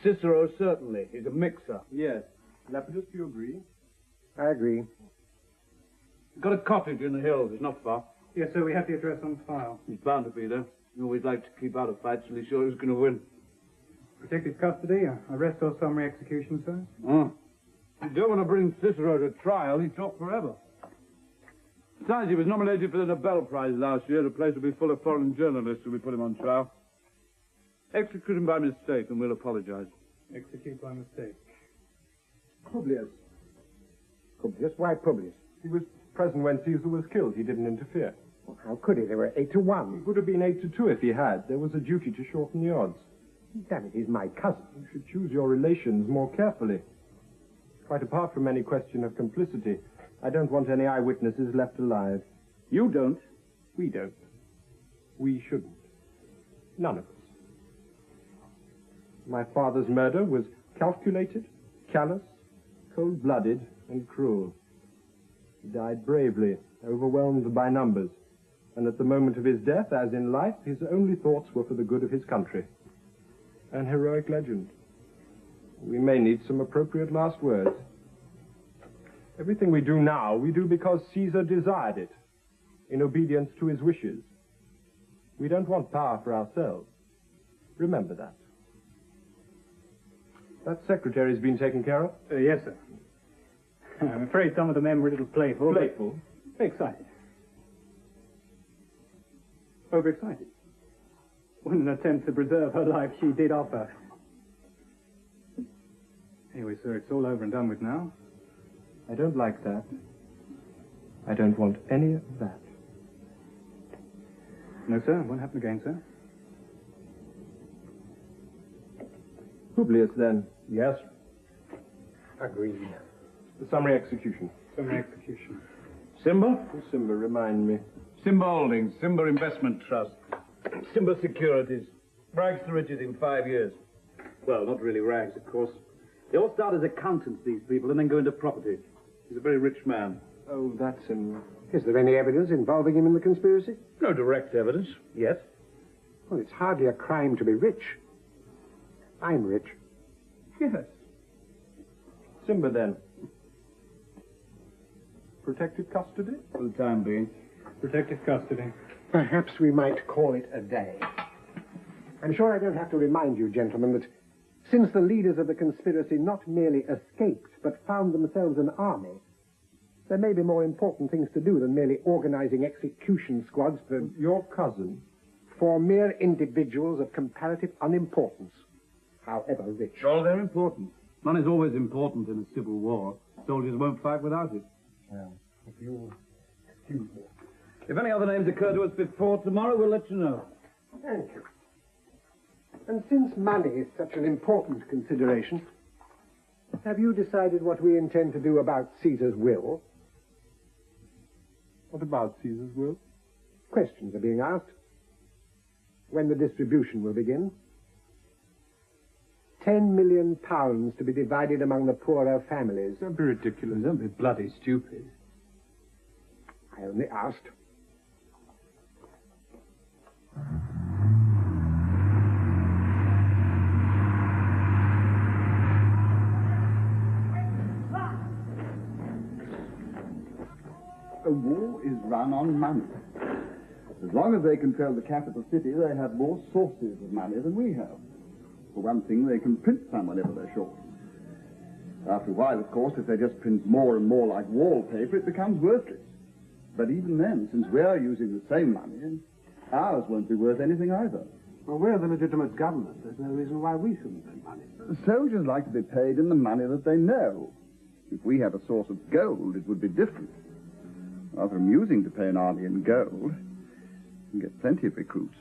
Cicero, certainly. He's a mixer. Yes. Lepidus, do you agree? I agree. We've got a cottage in the hills. It's not far. Yes, sir, we have the address on file. He's bound to be there. You always like to keep out of fights till he's sure he's going to win. Protective custody, arrest or summary execution, sir? Oh. You don't want to bring Cicero to trial. He'd talk forever. Besides, he was nominated for the Nobel Prize last year. The place will be full of foreign journalists if we put him on trial. Execute him by mistake, and we'll apologize. Execute by mistake. Publius. Publius? Why Publius? He was present when Caesar was killed. He didn't interfere. Well, how could he? They were 8-1. It would have been 8-2 if he had. There was a duty to shorten the odds. Damn it, he's my cousin. You should choose your relations more carefully. Quite apart from any question of complicity, I don't want any eyewitnesses left alive. You don't? We don't. We shouldn't. None of us. My father's murder was calculated, callous, cold-blooded, and cruel. He died bravely, overwhelmed by numbers, and at the moment of his death, as in life, his only thoughts were for the good of his country. An heroic legend. We may need some appropriate last words. Everything we do now, we do because Caesar desired it, in obedience to his wishes. We don't want power for ourselves. Remember that. That secretary's been taken care of? Yes, sir. I'm afraid some of the men were a little playful. Playful? Excited. Overexcited. When in an attempt to preserve her life, she did offer. Anyway, sir, it's all over and done with now. I don't like that. I don't want any of that. No, sir. It won't happen again, sir. Publius, then. Yes. Agreed. The summary execution. Summary execution. Simba? Simba, remind me. Simba Holdings, Simba Investment Trust, Simba Securities. Rags to riches in 5 years. Well, not really rags, of course. They all start as accountants, these people, and then go into property. He's a very rich man. Oh, that's him. Is there any evidence involving him in the conspiracy? No direct evidence. Yes. Well, it's hardly a crime to be rich. I'm rich. Yes. Simba, then. Protective custody? For the time being. Protective custody. Perhaps we might call it a day. I'm sure I don't have to remind you, gentlemen, that since the leaders of the conspiracy not merely escaped, but found themselves an army, there may be more important things to do than merely organizing execution squads for... Your cousin? For mere individuals of comparative unimportance, however rich. Oh, they're important. Money's always important in a civil war. Soldiers won't fight without it. Well, if you'll excuse me. If any other names occur to us before tomorrow, we'll let you know. Thank you. And since money is such an important consideration, have you decided what we intend to do about Caesar's will? What about Caesar's will? Questions are being asked. When the distribution will begin? £10 million to be divided among the poorer families. Don't be ridiculous. Don't be bloody stupid. I only asked. A war is run on money. As long as they control the capital city, they have more sources of money than we have. For one thing, they can print some whenever they're short. After a while, of course, if they just print more and more like wallpaper, it becomes worthless. But even then, since we're using the same money, ours won't be worth anything either. Well, we're the legitimate government. There's no reason why we shouldn't spend money. The soldiers like to be paid in the money that they know. If we had a source of gold, it would be different. Rather amusing to pay an army in gold. You get plenty of recruits.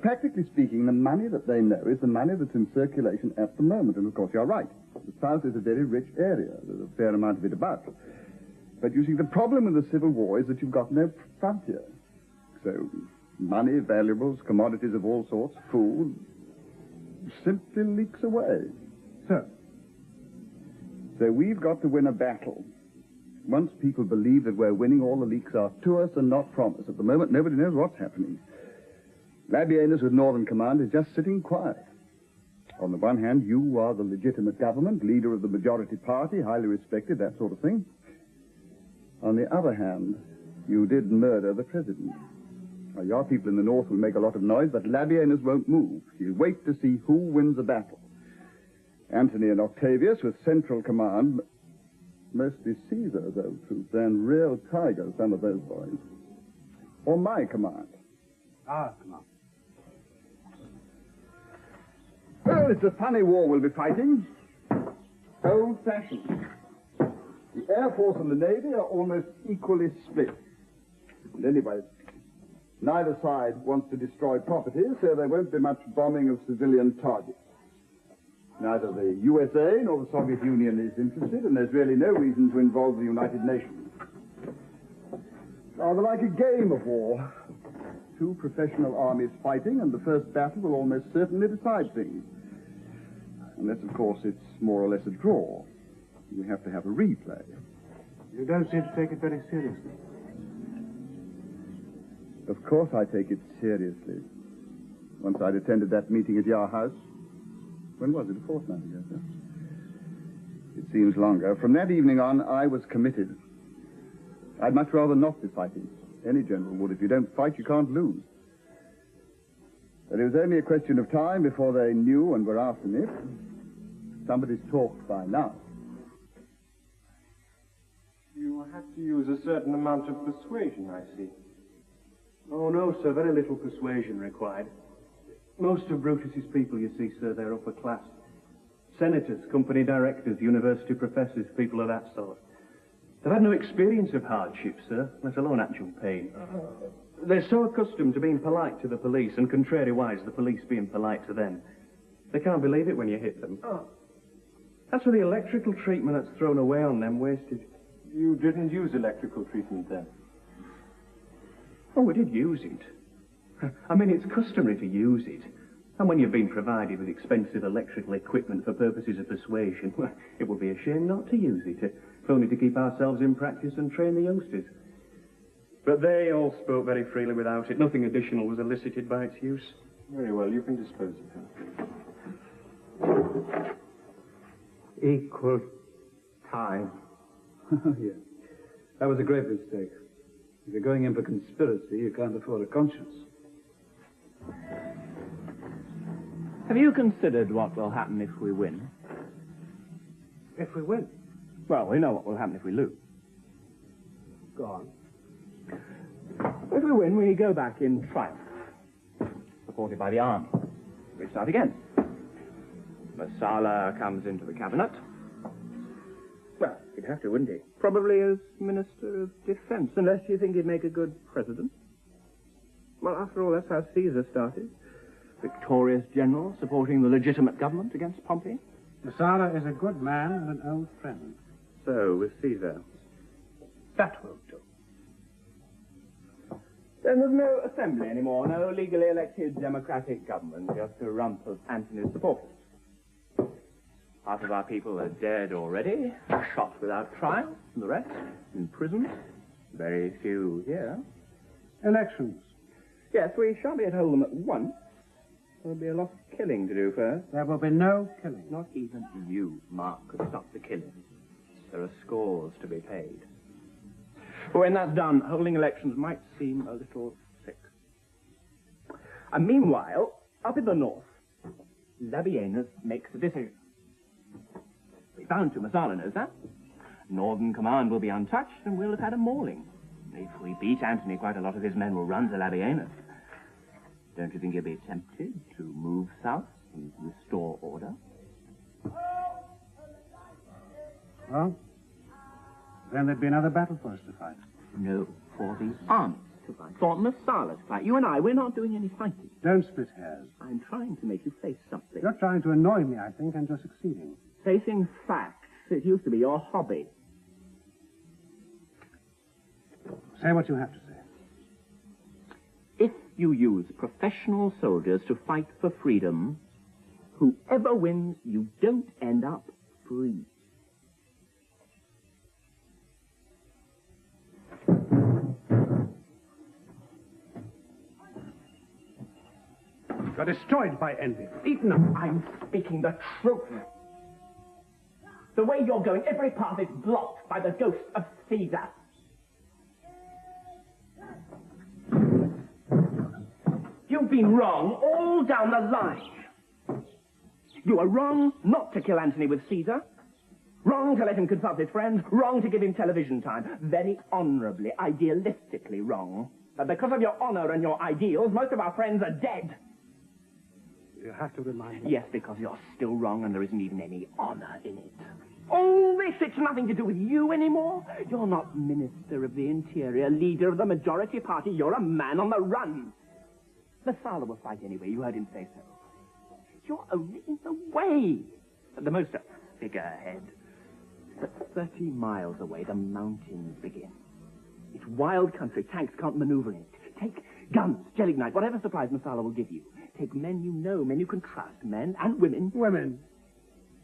Practically speaking, the money that they know is the money that's in circulation at the moment. And, of course, you're right. The South is a very rich area. There's a fair amount of it about. But, you see, the problem with the Civil War is that you've got no frontier. So, money, valuables, commodities of all sorts, food, simply leaks away. Sir. So we've got to win a battle. Once people believe that we're winning, all the leaks are to us and not from us. At the moment, nobody knows what's happening. Labienus with Northern Command is just sitting quiet. On the one hand, you are the legitimate government, leader of the majority party, highly respected, that sort of thing. On the other hand, you did murder the president. Now, your people in the north will make a lot of noise, but Labienus won't move. He'll wait to see who wins the battle. Antony and Octavius with central command. Mostly Caesar's old troops, and real tigers, some of those boys. Or my command. Our command. Well, it's a funny war we'll be fighting. Old-fashioned. The Air Force and the Navy are almost equally split. And anyway, neither side wants to destroy property, so there won't be much bombing of civilian targets. Neither the USA nor the Soviet Union is interested, and there's really no reason to involve the United Nations. Rather like a game of war. Two professional armies fighting, and the first battle will almost certainly decide things. Unless, of course, it's more or less a draw. You have to have a replay. You don't seem to take it very seriously. Of course I take it seriously. Once I'd attended that meeting at your house. When was it? A fortnight ago, sir? It seems longer. From that evening on, I was committed. I'd much rather not be fighting. Any general would. If you don't fight, you can't lose. But it was only a question of time before they knew and were after me. Somebody's talked by now. You had to use a certain amount of persuasion, I see. Oh, no, sir. Very little persuasion required. Most of Brutus's people, you see, sir, they're upper class. Senators, company directors, university professors, people of that sort. They've had no experience of hardship, sir, let alone actual pain. They're so accustomed to being polite to the police, and contrariwise, the police being polite to them. They can't believe it when you hit them. That's where the electrical treatment that's thrown away on them wasted. You didn't use electrical treatment then? Oh, we did use it. I mean, it's customary to use it. And when you've been provided with expensive electrical equipment for purposes of persuasion, well, it would be a shame not to use it, if only to keep ourselves in practice and train the youngsters. But they all spoke very freely without it. Nothing additional was elicited by its use. Very well, you can dispose of him. Equal time. Yes. That was a great mistake. If you're going in for conspiracy, you can't afford a conscience. Have you considered what will happen if we win? If we win. Well, we know what will happen if we lose. Go on. If we win, we go back in triumph, supported by the army. We start again. Messala comes into the cabinet. Well, he'd have to, wouldn't he? Probably as Minister of Defense, unless you think he'd make a good president. Well, after all, that's how Caesar started. Victorious general supporting the legitimate government against Pompey. Messala is a good man and an old friend. So with Caesar. That won't do. Then there's no assembly anymore, no legally elected democratic government, just a rump of Antony's supporters. Half of our people are dead already, shot without trial, and the rest in prison. Very few here. Elections. Yes, we shan't be able to hold them at once. There'll be a lot of killing to do first. There will be no killing. Not even you, Mark, could stop the killing. There are scores to be paid. But when that's done, holding elections might seem a little sick. And meanwhile, up in the north, Labienus makes a decision. He's bound to. Messala knows that. Northern command will be untouched, and we'll have had a mauling. If we beat Antony, quite a lot of his men will run to Labienus. Don't you think you'll be tempted to move south and restore order? Well, then there'd be another battle for us to fight. No, for the armies to fight. For Messala to fight. You and I, we're not doing any fighting. Don't split hairs. I'm trying to make you face something. You're trying to annoy me, I think, and you're succeeding. Facing facts. It used to be your hobby. Say what you have to say. If you use professional soldiers to fight for freedom, whoever wins, you don't end up free. are destroyed by envy. Eaten up. I'm speaking the truth. The way you're going, every path is blocked by the ghost of Caesar. You've been wrong all down the line. You were wrong not to kill Antony with Caesar. Wrong to let him consult his friends. Wrong to give him television time. Very honorably, idealistically wrong. But because of your honor and your ideals, most of our friends are dead. You have to remind me. Yes, because you're still wrong and there isn't even any honor in it. All this, it's nothing to do with you anymore. You're not Minister of the Interior, leader of the majority party. You're a man on the run. Messala will fight anyway. You heard him say so. You're only in the way. At the most, a figurehead. But 30 miles away, the mountains begin. It's wild country. Tanks can't maneuver in it. Take guns, gelignite, whatever supplies Messala will give you. Take men you know, men you can trust, men and women. Women.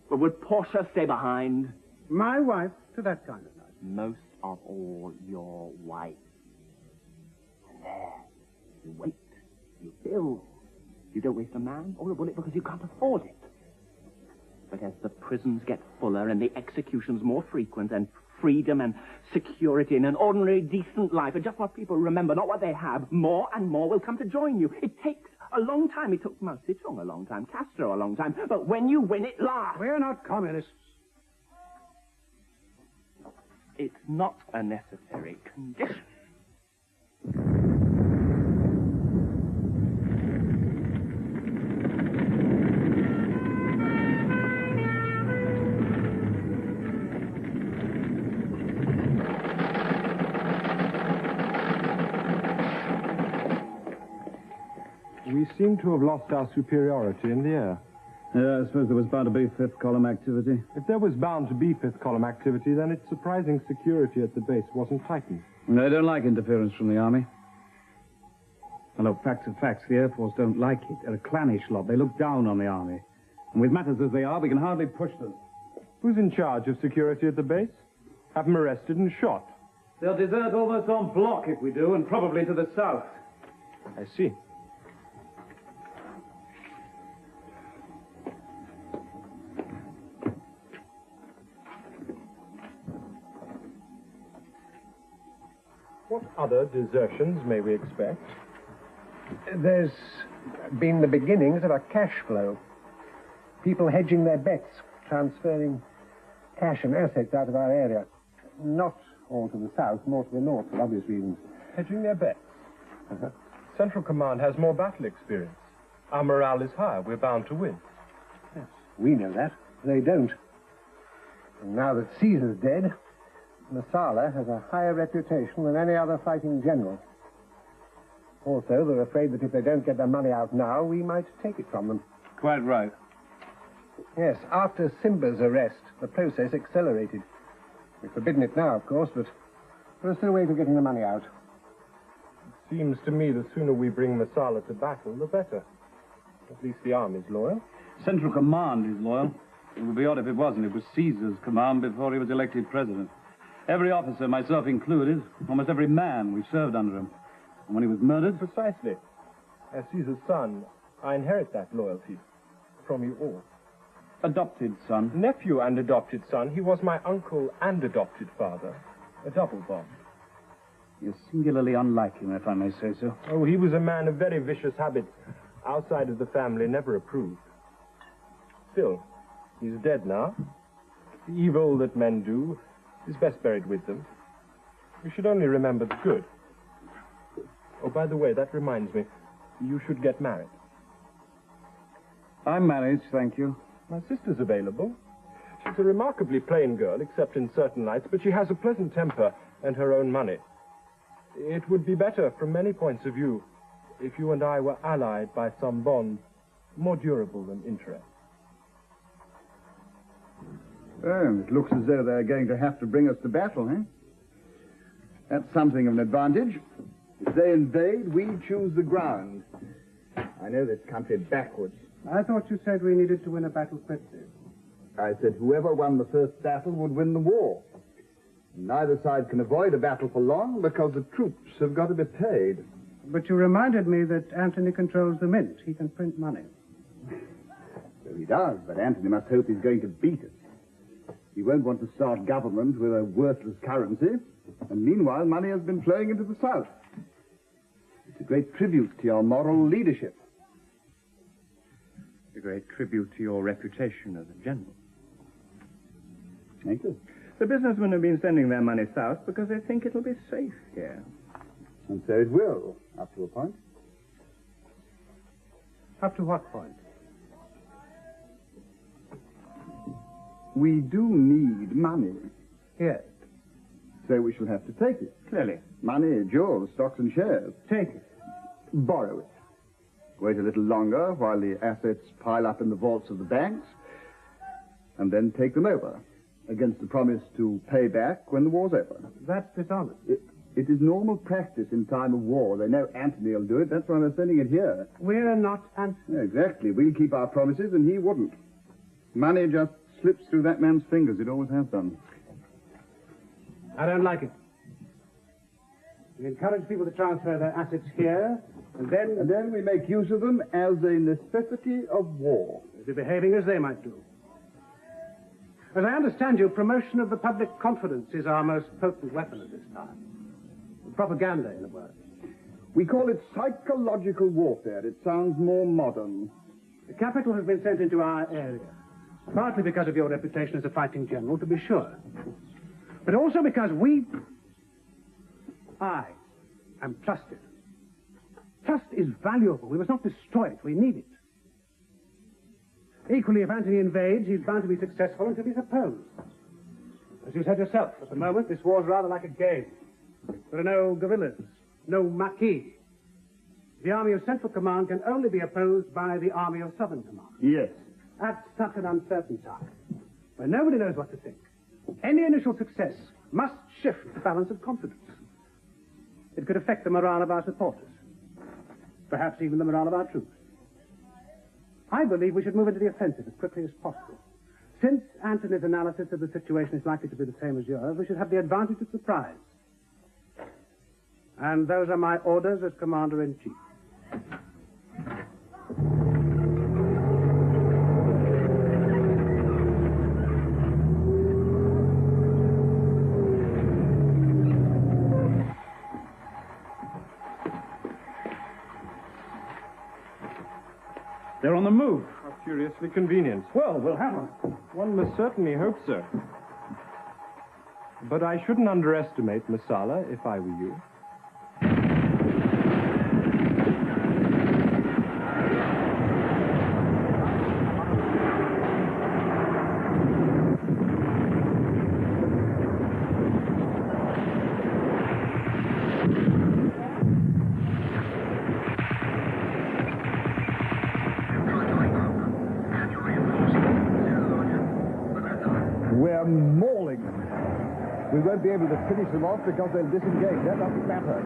But would Portia stay behind? My wife to that kind of life. Most of all, your wife. And there, you wait, you build. You don't waste a man or a bullet because you can't afford it. But as the prisons get fuller and the executions more frequent and freedom and security and an ordinary, decent life are just what people remember, not what they have, more and more will come to join you. It takes a long time. It took Mao Zedong a long time, Castro a long time. But when you win, it lasts. We're not communists. It's not a necessary condition. We seem to have lost our superiority in the air. Yeah, I suppose there was bound to be fifth column activity. If there was bound to be fifth column activity, then it's surprising security at the base wasn't tightened. They don't like interference from the army. Well, look, facts are facts. The Air Force don't like it. They're a clannish lot. They look down on the army. And with matters as they are, we can hardly push them. Who's in charge of security at the base? Have them arrested and shot. They'll desert almost en bloc if we do, and probably to the south. I see. What other desertions may we expect? There's been the beginnings of a cash flow. People hedging their bets, transferring cash and assets out of our area. Not all to the south, more to the north, for obvious reasons. Hedging their bets. Central Command has more battle experience. Our morale is higher. We're bound to win. Yes, we know that. They don't. And now that Caesar's dead, Messala has a higher reputation than any other fighting general. Also, they're afraid that if they don't get their money out now, we might take it from them. Quite right. Yes, after Simba's arrest, the process accelerated. We've forbidden it now, of course, but there's still a way of getting the money out. Seems to me the sooner we bring Messala to battle, the better. At least the army's loyal. Central Command is loyal. It would be odd if it wasn't. It was Caesar's command before he was elected president. Every officer, myself included, almost every man, we served under him. And when he was murdered... Precisely. As Caesar's son, I inherit that loyalty from you all. Adopted son. Nephew and adopted son, he was my uncle and adopted father. A double bond. You're singularly unlike him, if I may say so. Oh, he was a man of very vicious habits. Outside of the family, never approved. Still, he's dead now. The evil that men do is best buried with them. We should only remember the good. Oh, by the way, that reminds me. You should get married. I'm married, thank you. My sister's available. She's a remarkably plain girl, except in certain lights, but she has a pleasant temper and her own money. It would be better, from many points of view, if you and I were allied by some bond more durable than interest. Oh, it looks as though they're going to have to bring us to battle, eh? That's something of an advantage. If they invade, we choose the ground. I know this country backwards. I thought you said we needed to win a battle quickly. I said whoever won the first battle would win the war. Neither side can avoid a battle for long because the troops have got to be paid. But you reminded me that Anthony controls the mint. He can print money. So he does, but Anthony must hope he's going to beat us. He won't want to start government with a worthless currency, and meanwhile money has been flowing into the South. It's a great tribute to your moral leadership. A great tribute to your reputation as a general. Thank you. The businessmen have been sending their money south because they think it'll be safe here. And so it will, up to a point. Up to what point? We do need money, Yes. so we shall have to take it. Clearly. Money, jewels, stocks and shares. Take it. Borrow it. Wait a little longer while the assets pile up in the vaults of the banks, and then take them over, against the promise to pay back when the war's over. That's dishonest. It is normal practice in time of war. They know Anthony will do it. That's why they're sending it here. We're not Anthony. Yeah, exactly. We'll keep our promises, and he wouldn't. Money just slips through that man's fingers. It always has done. I don't like it. We encourage people to transfer their assets here, and then we make use of them as a necessity of war. they'll be behaving as they might do. As I understand you, promotion of the public confidence is our most potent weapon at this time. Propaganda, in a word. We call it psychological warfare. It sounds more modern. The capital has been sent into our area, partly because of your reputation as a fighting general, to be sure, but also because I am trusted. Trust is valuable. We must not destroy it. We need it. Equally, if Anthony invades, he's bound to be successful until he's opposed. As you said yourself, at the moment, this war's rather like a game. There are no guerrillas, no maquis. The army of Central Command can only be opposed by the army of Southern Command. Yes. At such an uncertain time, where nobody knows what to think, any initial success must shift the balance of confidence. It could affect the morale of our supporters, perhaps even the morale of our troops. I believe we should move into the offensive as quickly as possible. Since Anthony's analysis of the situation is likely to be the same as yours, we should have the advantage of surprise. And those are my orders as Commander-in-Chief. They're on the move. How curiously convenient. Well, we'll have them. One must certainly hope so. But I shouldn't underestimate Masala if I were you. We're mauling them. We won't be able to finish them off because they'll disengage. That doesn't matter.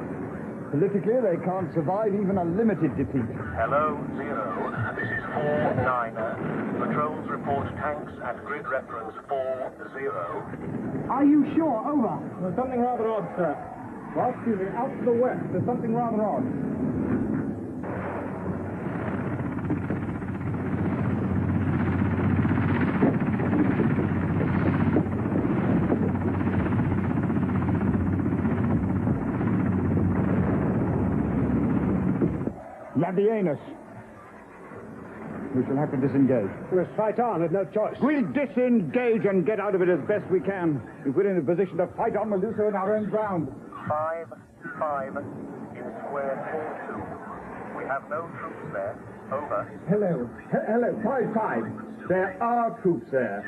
Politically, they can't survive even a limited defeat. Hello, Zero. This is 4-9er. Patrols report tanks at grid reference 4-0. Are you sure? Over. There's something rather odd, sir. Well, excuse me, out to the west. There's something rather odd. Labienus. We shall have to disengage. We must fight on with no choice. We'll disengage and get out of it as best we can. If we're in a position to fight on, we'll do so in our own ground. 5-5 in square 4-2. We have no troops there. Over. Hello. Hello. 5-5. There are troops there.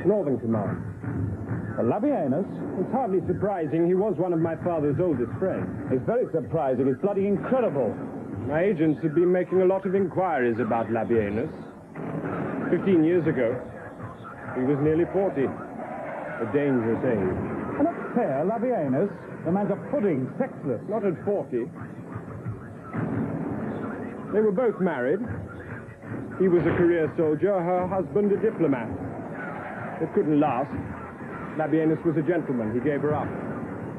Northern Command. Labienus, it's hardly surprising. He was one of my father's oldest friends. It's very surprising. It's bloody incredible. My agents have been making a lot of inquiries about Labienus. 15 years ago, he was nearly 40. A dangerous age. And not fair, Labienus. The man's a pudding, sexless. Not at 40. They were both married. He was a career soldier, her husband a diplomat. It couldn't last. Labienus was a gentleman. He gave her up.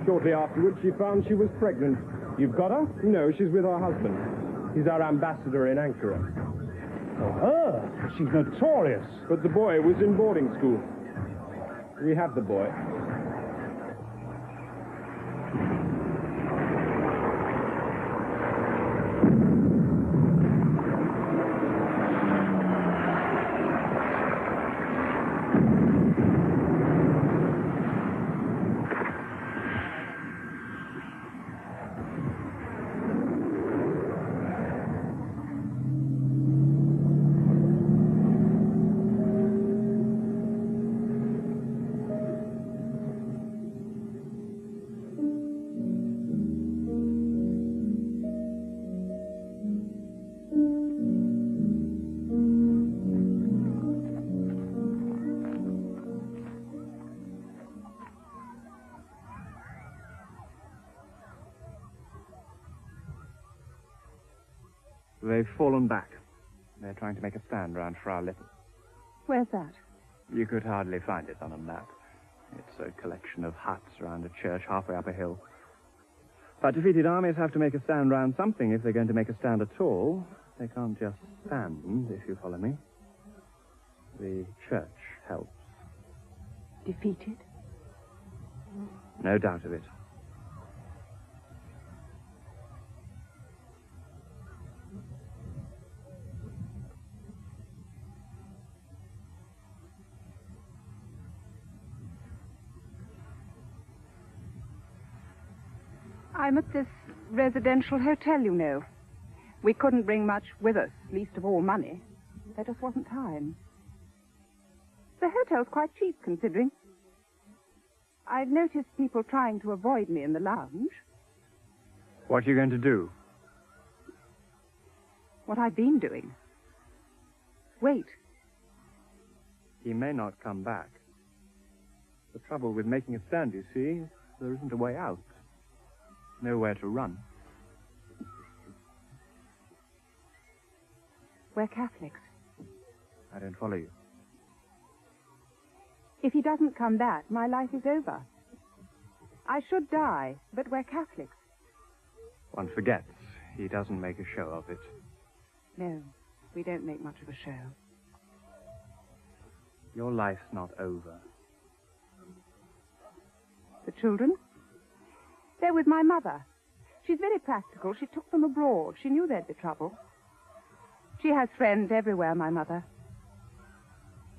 Shortly afterwards, she found she was pregnant. You've got her? No, she's with her husband. He's our ambassador in Ankara. Oh, her? She's notorious. But the boy was in boarding school. We have the boy. They've fallen back. They're trying to make a stand round Frau Lippe. Where's that? You could hardly find it on a map. It's a collection of huts round a church halfway up a hill. But defeated armies have to make a stand round something if they're going to make a stand at all. They can't just stand, if you follow me. The church helps. Defeated? No doubt of it. I'm at this residential hotel, you know. We couldn't bring much with us, least of all money. There just wasn't time. The hotel's quite cheap, considering. I've noticed people trying to avoid me in the lounge. What are you going to do? What I've been doing. Wait. He may not come back. The trouble with making a stand, you see, there isn't a way out. Nowhere to run. We're Catholics. I don't follow you. If he doesn't come back, my life is over. I should die, but we're Catholics. One forgets he doesn't make a show of it. No, we don't make much of a show. Your life's not over. The children? They're with my mother. She's very practical. She took them abroad. She knew there'd be trouble. She has friends everywhere, my mother.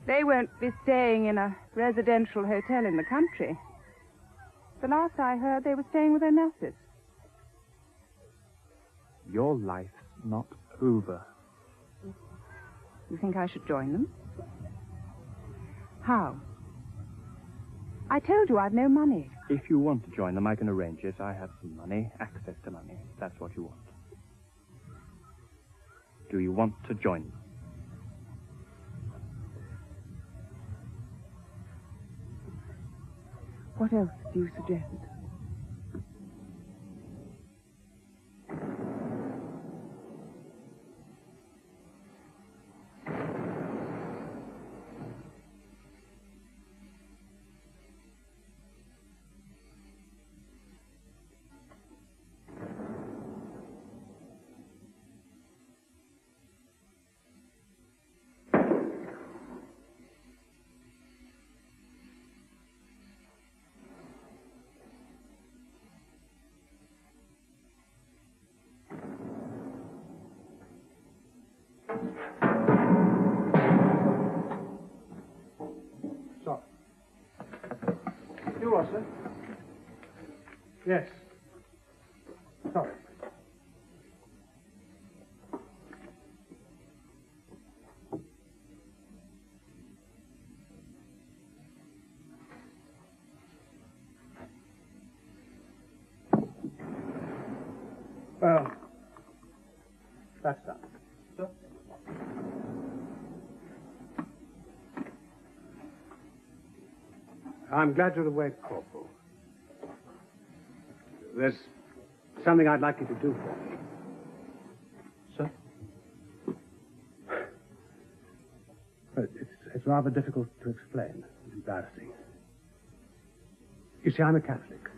They won't be staying in a residential hotel in the country. The last I heard, they were staying with their nurses. Your life's not over. You think I should join them? How? I told you I've no money. If you want to join them, I can arrange it. I have some money, access to money. If that's what you want. Do you want to join them? What else do you suggest? You are, sir? Yes. Sorry. Well, that's done. Sir? I'm glad you're awake, Corporal. There's something I'd like you to do for me. Sir? Well, it's rather difficult to explain. Embarrassing. You see, I'm a Catholic.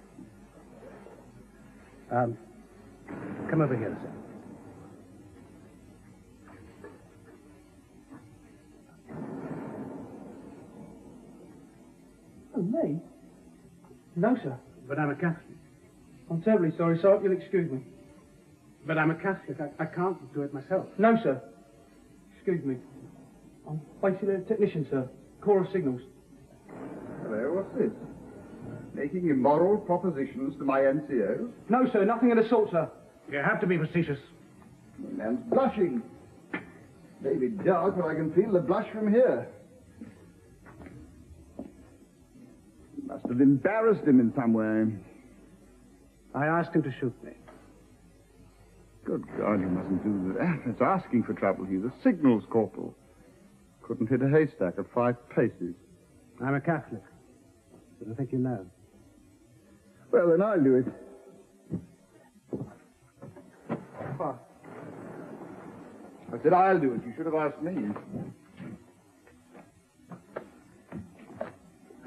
Come over here a second. Oh, me? No, sir. But I'm a Catholic. I'm terribly sorry, sir. You'll excuse me. But I'm a Catholic. I can't do it myself. No, sir. Excuse me. I'm basically a technician, sir. Corps of Signals. Hello, what's this? Making immoral propositions to my NCO? No, sir. Nothing of the sort, sir. You have to be facetious. The man's blushing. Maybe dark, but I can feel the blush from here. You must have embarrassed him in some way. I asked him to shoot me. Good God, you mustn't do that. That's asking for trouble. He's a signals corporal. Couldn't hit a haystack at 5 paces. I'm a Catholic. But I think you know. Well, then I'll do it. What? I said I'll do it. You should have asked me.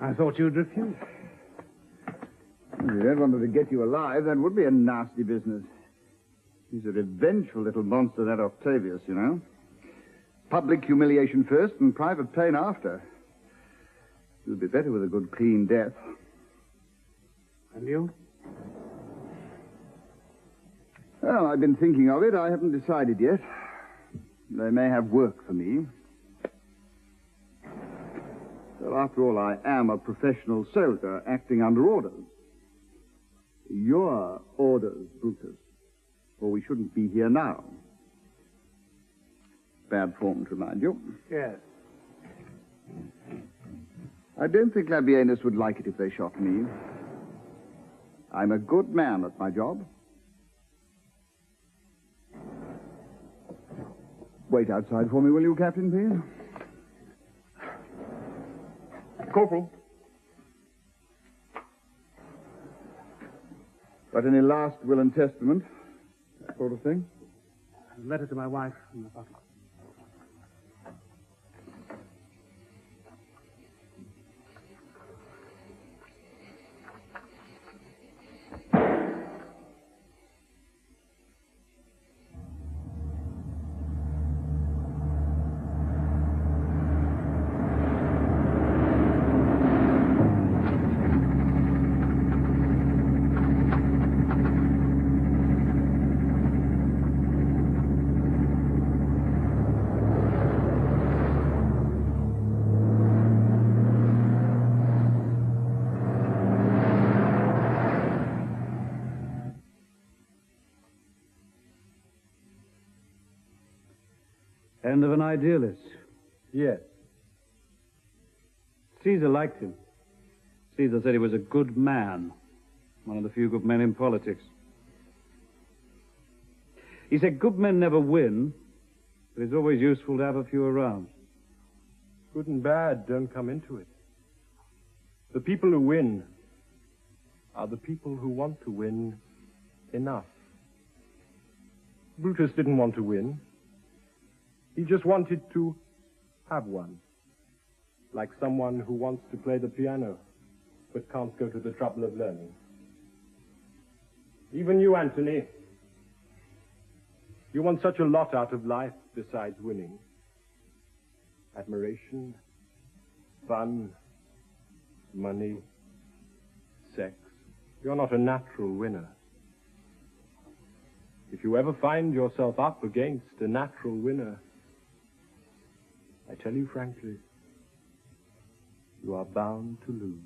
I thought you'd refuse. If you don't want her to get you alive, that would be a nasty business. He's a revengeful little monster, that Octavius, you know. Public humiliation first and private pain after. It would be better with a good, clean death. And you? Well, I've been thinking of it. I haven't decided yet. They may have work for me. Well, after all, I am a professional soldier acting under orders. Your orders, Brutus. Or we shouldn't be here now. Bad form to remind you. Yes. I don't think Labienus would like it if they shot me. I'm a good man at my job. Wait outside for me, will you, Captain Peel? Corporal. Got any last will and testament? That sort of thing? A letter to my wife in my pocket. End of an idealist. Yes. Caesar liked him. Caesar said he was a good man. One of the few good men in politics. He said good men never win, but it's always useful to have a few around. Good and bad don't come into it. The people who win are the people who want to win enough. Brutus didn't want to win. He just wanted to have one. Like someone who wants to play the piano, but can't go to the trouble of learning. Even you, Anthony. You want such a lot out of life besides winning. Admiration, fun, money, sex. You're not a natural winner. If you ever find yourself up against a natural winner, I tell you frankly, you are bound to lose.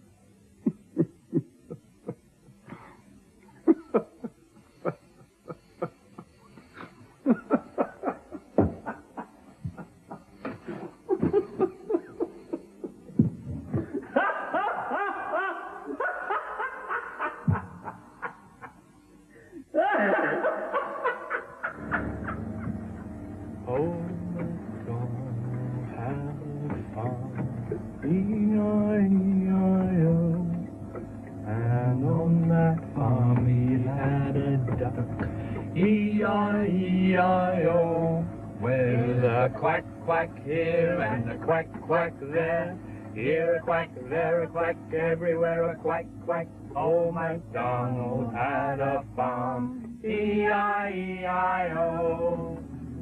E-I-E-I-O, with a quack, quack here and a quack, quack there. Here a quack, there a quack, everywhere a quack, quack. Old MacDonald had a farm, E-I-E-I-O.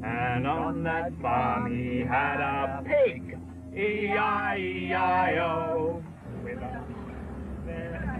And on that farm he had a pig, E-I-E-I-O. With a... There.